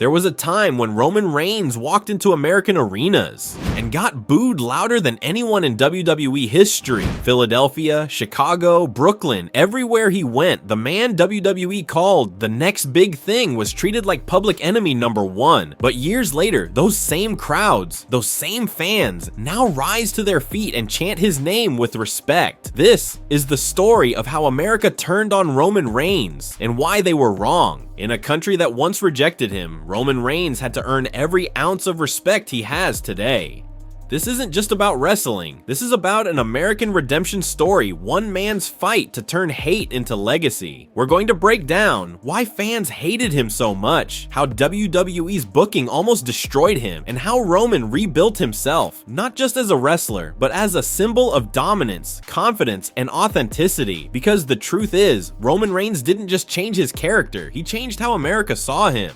There was a time when Roman Reigns walked into American arenas and got booed louder than anyone in WWE history. Philadelphia, Chicago, Brooklyn, everywhere he went, the man WWE called the next big thing was treated like public enemy number one. But years later, those same crowds, those same fans, now rise to their feet and chant his name with respect. This is the story of how America turned on Roman Reigns and why they were wrong. In a country that once rejected him, Roman Reigns had to earn every ounce of respect he has today. This isn't just about wrestling. This is about an American redemption story, one man's fight to turn hate into legacy. We're going to break down why fans hated him so much, how WWE's booking almost destroyed him, and how Roman rebuilt himself, not just as a wrestler, but as a symbol of dominance, confidence, and authenticity. Because the truth is, Roman Reigns didn't just change his character, he changed how America saw him.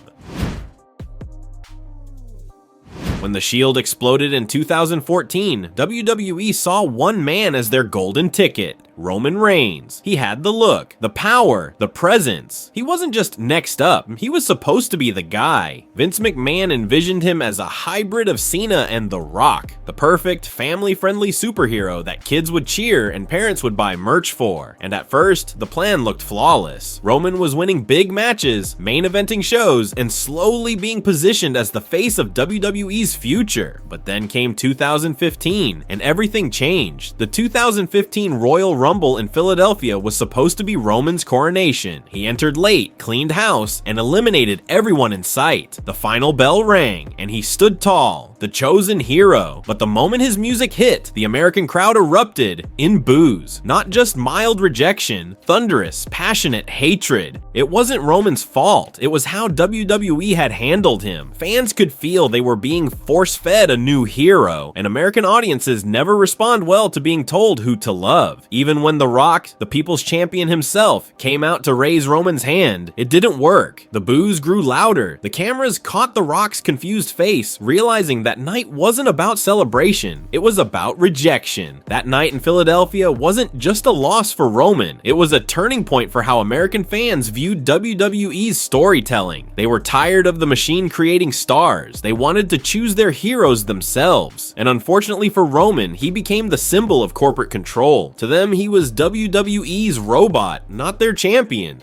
When the Shield exploded in 2014, WWE saw one man as their golden ticket. Roman Reigns. He had the look, the power, the presence. He wasn't just next up, he was supposed to be the guy. Vince McMahon envisioned him as a hybrid of Cena and The Rock, the perfect family-friendly superhero that kids would cheer and parents would buy merch for. And at first, the plan looked flawless. Roman was winning big matches, main eventing shows, and slowly being positioned as the face of WWE's future. But then came 2015, and everything changed. The 2015 Royal Rumble in Philadelphia was supposed to be Roman's coronation. He entered late, cleaned house, and eliminated everyone in sight. The final bell rang, and he stood tall, the chosen hero. But the moment his music hit, the American crowd erupted in boos. Not just mild rejection, thunderous, passionate hatred. It wasn't Roman's fault. It was how WWE had handled him. Fans could feel they were being force-fed a new hero, and American audiences never respond well to being told who to love. Even when The Rock, the people's champion himself, came out to raise Roman's hand, it didn't work. The boos grew louder. The cameras caught The Rock's confused face, realizing that night wasn't about celebration, it was about rejection. That night in Philadelphia wasn't just a loss for Roman, it was a turning point for how American fans viewed WWE's storytelling. They were tired of the machine creating stars. They wanted to choose their heroes themselves. And unfortunately for Roman, he became the symbol of corporate control. To them, he was WWE's robot, not their champion.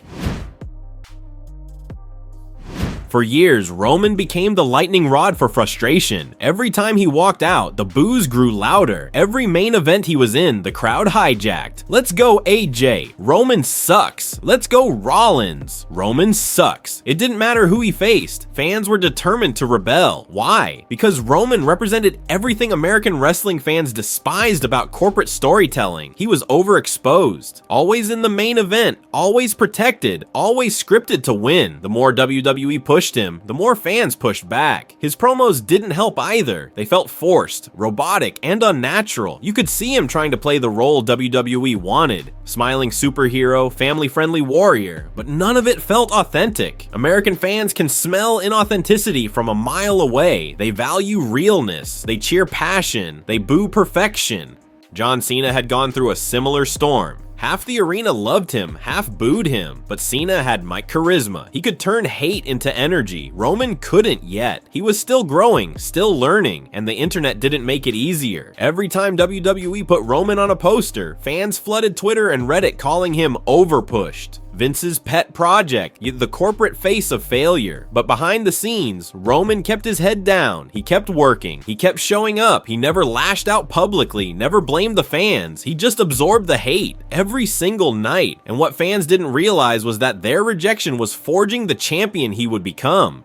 For years, Roman became the lightning rod for frustration. Every time he walked out, the boos grew louder. Every main event he was in, the crowd hijacked. Let's go AJ. Roman sucks. Let's go Rollins. Roman sucks. It didn't matter who he faced. Fans were determined to rebel. Why? Because Roman represented everything American wrestling fans despised about corporate storytelling. He was overexposed. Always in the main event. Always protected. Always scripted to win. The more WWE pushed him, the more fans pushed back. His promos didn't help either. They felt forced, robotic, and unnatural. You could see him trying to play the role WWE wanted. Smiling superhero, family-friendly warrior, but none of it felt authentic. American fans can smell inauthenticity from a mile away. They value realness. They cheer passion. They boo perfection. John Cena had gone through a similar storm. Half the arena loved him, half booed him, but Cena had mic charisma. He could turn hate into energy. Roman couldn't yet. He was still growing, still learning, and the internet didn't make it easier. Every time WWE put Roman on a poster, fans flooded Twitter and Reddit calling him overpushed. Vince's pet project, the corporate face of failure. But behind the scenes, Roman kept his head down. He kept working. He kept showing up. He never lashed out publicly, never blamed the fans. He just absorbed the hate every single night. And what fans didn't realize was that their rejection was forging the champion he would become.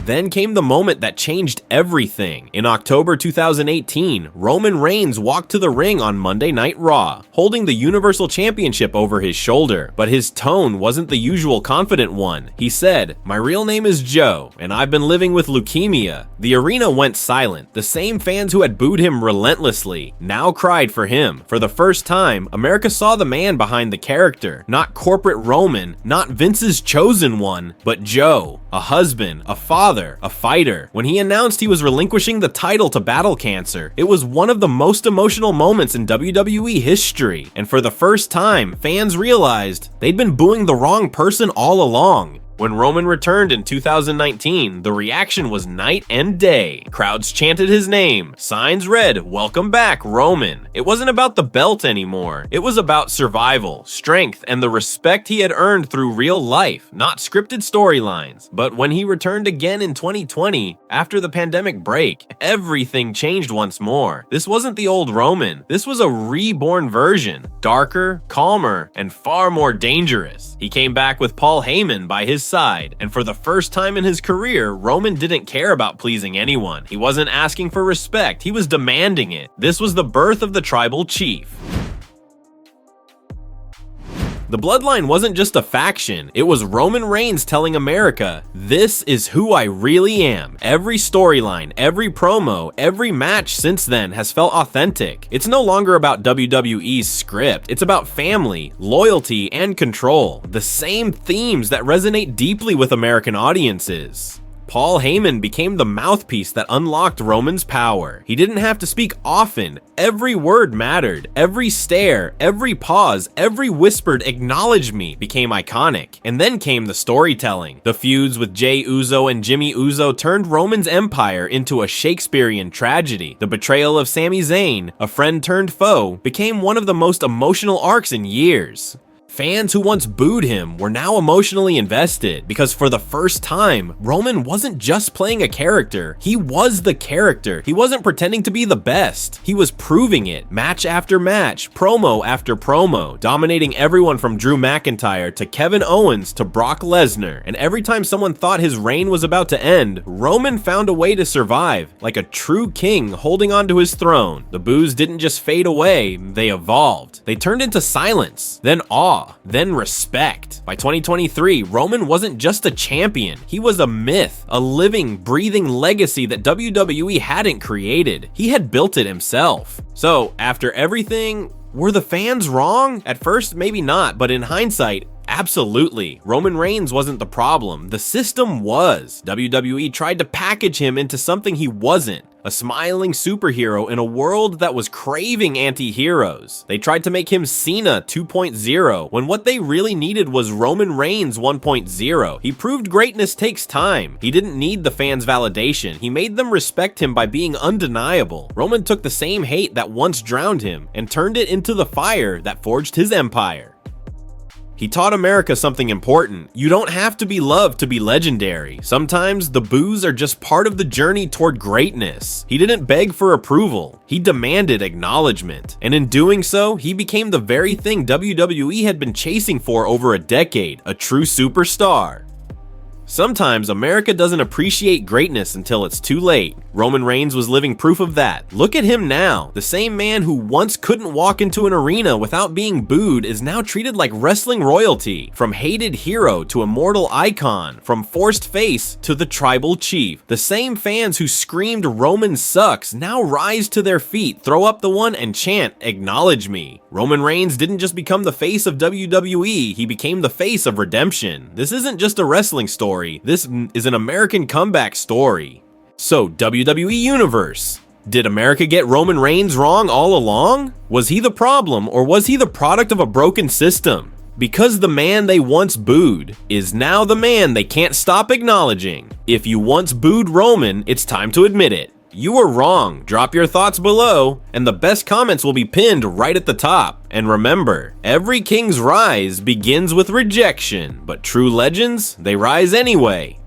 Then came the moment that changed everything. In October 2018, Roman Reigns walked to the ring on Monday Night Raw, holding the Universal Championship over his shoulder. But his tone wasn't the usual confident one. He said, "My real name is Joe, and I've been living with leukemia." The arena went silent. The same fans who had booed him relentlessly now cried for him. For the first time, America saw the man behind the character. Not corporate Roman, not Vince's chosen one, but Joe. A husband, a father, a fighter. When he announced he was relinquishing the title to battle cancer, it was one of the most emotional moments in WWE history. And for the first time, fans realized they'd been booing the wrong person all along. When Roman returned in 2019, the reaction was night and day. Crowds chanted his name, signs read, "Welcome back, Roman." It wasn't about the belt anymore. It was about survival, strength, and the respect he had earned through real life, not scripted storylines. But when he returned again in 2020, after the pandemic break, everything changed once more. This wasn't the old Roman. This was a reborn version, darker, calmer, and far more dangerous. He came back with Paul Heyman by his side, and for the first time in his career, Roman didn't care about pleasing anyone. He wasn't asking for respect, he was demanding it. This was the birth of the tribal chief. The bloodline wasn't just a faction, it was Roman Reigns telling America, "This is who I really am." Every storyline, every promo, every match since then has felt authentic. It's no longer about WWE's script, it's about family, loyalty, and control. The same themes that resonate deeply with American audiences. Paul Heyman became the mouthpiece that unlocked Roman's power. He didn't have to speak often. Every word mattered. Every stare, every pause, every whispered "acknowledge me" became iconic. And then came the storytelling. The feuds with Jey Uso and Jimmy Uso turned Roman's empire into a Shakespearean tragedy. The betrayal of Sami Zayn, a friend turned foe, became one of the most emotional arcs in years. Fans who once booed him were now emotionally invested because for the first time, Roman wasn't just playing a character, he was the character. He wasn't pretending to be the best. He was proving it, match after match, promo after promo, dominating everyone from Drew McIntyre to Kevin Owens to Brock Lesnar. And every time someone thought his reign was about to end, Roman found a way to survive, like a true king holding onto his throne. The boos didn't just fade away, they evolved. They turned into silence, then awe, then respect. By 2023, Roman wasn't just a champion, he was a myth, a living, breathing legacy that WWE hadn't created. He had built it himself. So, after everything, were the fans wrong? At first, maybe not, but in hindsight, absolutely. Roman Reigns wasn't the problem, the system was. WWE tried to package him into something he wasn't. A smiling superhero in a world that was craving anti-heroes. They tried to make him Cena 2.0, when what they really needed was Roman Reigns 1.0. He proved greatness takes time. He didn't need the fans' validation. He made them respect him by being undeniable. Roman took the same hate that once drowned him and turned it into the fire that forged his empire. He taught America something important. You don't have to be loved to be legendary. Sometimes the boos are just part of the journey toward greatness. He didn't beg for approval. He demanded acknowledgement. And in doing so, he became the very thing WWE had been chasing for over a decade, a true superstar. Sometimes America doesn't appreciate greatness until it's too late. Roman Reigns was living proof of that. Look at him now. The same man who once couldn't walk into an arena without being booed is now treated like wrestling royalty. From hated hero to immortal icon, from forced face to the tribal chief. The same fans who screamed "Roman sucks" now rise to their feet, throw up the one and chant "acknowledge me." Roman Reigns didn't just become the face of WWE, he became the face of redemption. This isn't just a wrestling story, this is an American comeback story. So, WWE Universe. Did America get Roman Reigns wrong all along? Was he the problem, or was he the product of a broken system? Because the man they once booed is now the man they can't stop acknowledging. If you once booed Roman, it's time to admit it. You were wrong. Drop your thoughts below, and the best comments will be pinned right at the top. And remember, every king's rise begins with rejection, but true legends, they rise anyway.